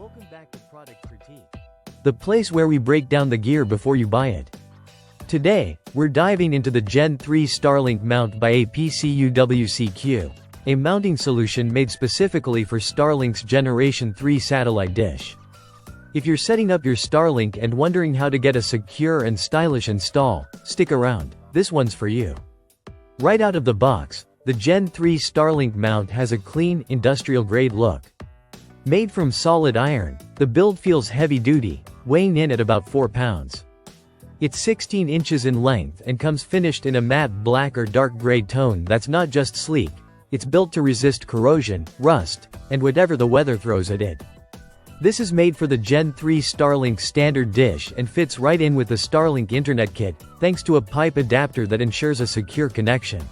Welcome back to Product Critique, the place where we break down the gear before you buy it. Today, we're diving into the Gen 3 Starlink mount by APCUWCQ, a mounting solution made specifically for Starlink's Generation 3 satellite dish. If you're setting up your Starlink and wondering how to get a secure and stylish install, stick around, this one's for you. Right out of the box, the Gen 3 Starlink mount has a clean, industrial-grade look. Made from solid iron, the build feels heavy-duty, weighing in at about 4 pounds. It's 16 inches in length and comes finished in a matte black or dark gray tone that's not just sleek, it's built to resist corrosion, rust, and whatever the weather throws at it. This is made for the Gen 3 Starlink standard dish and fits right in with the Starlink Internet kit, thanks to a pipe adapter that ensures a secure connection.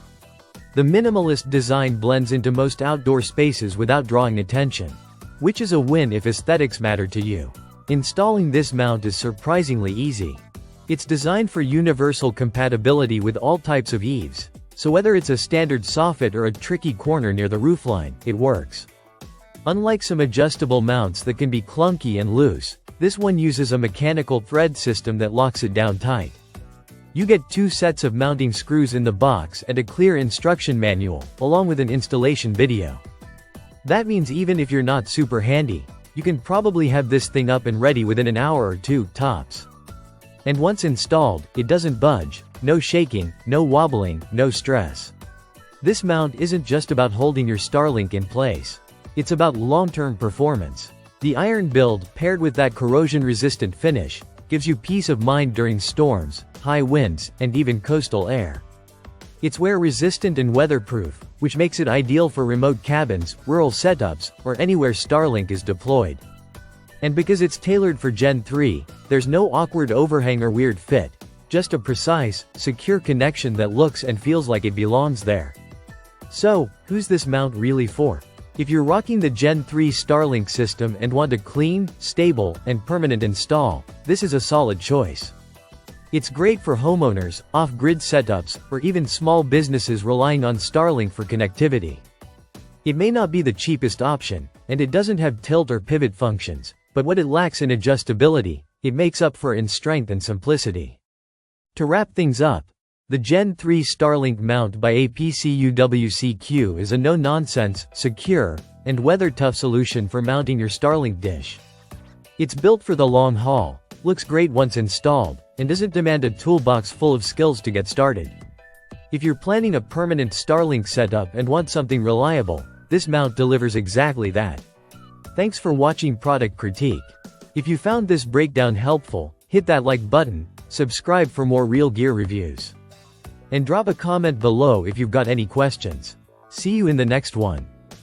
The minimalist design blends into most outdoor spaces without drawing attention, which is a win if aesthetics matter to you. Installing this mount is surprisingly easy. It's designed for universal compatibility with all types of eaves, so whether it's a standard soffit or a tricky corner near the roofline, it works. Unlike some adjustable mounts that can be clunky and loose, this one uses a mechanical thread system that locks it down tight. You get 2 sets of mounting screws in the box and a clear instruction manual, along with an installation video. That means even if you're not super handy, you can probably have this thing up and ready within an hour or 2, tops. And once installed, it doesn't budge, no shaking, no wobbling, no stress. This mount isn't just about holding your Starlink in place. It's about long-term performance. The iron build, paired with that corrosion-resistant finish, gives you peace of mind during storms, high winds, and even coastal air. It's wear-resistant and weatherproof, which makes it ideal for remote cabins, rural setups, or anywhere Starlink is deployed. And because it's tailored for Gen 3, there's no awkward overhang or weird fit, just a precise, secure connection that looks and feels like it belongs there. So, who's this mount really for? If you're rocking the Gen 3 Starlink system and want a clean, stable, and permanent install, this is a solid choice. It's great for homeowners, off-grid setups, or even small businesses relying on Starlink for connectivity. It may not be the cheapest option, and it doesn't have tilt or pivot functions, but what it lacks in adjustability, it makes up for in strength and simplicity. To wrap things up, the Gen 3 Starlink mount by APCUWCQ is a no-nonsense, secure, and weather-tough solution for mounting your Starlink dish. It's built for the long haul, looks great once installed, and doesn't demand a toolbox full of skills to get started. If you're planning a permanent Starlink setup and want something reliable, this mount delivers exactly that. Thanks for watching Product Critique. If you found this breakdown helpful, hit that like button, subscribe for more real gear reviews, and drop a comment below if you've got any questions. See you in the next one.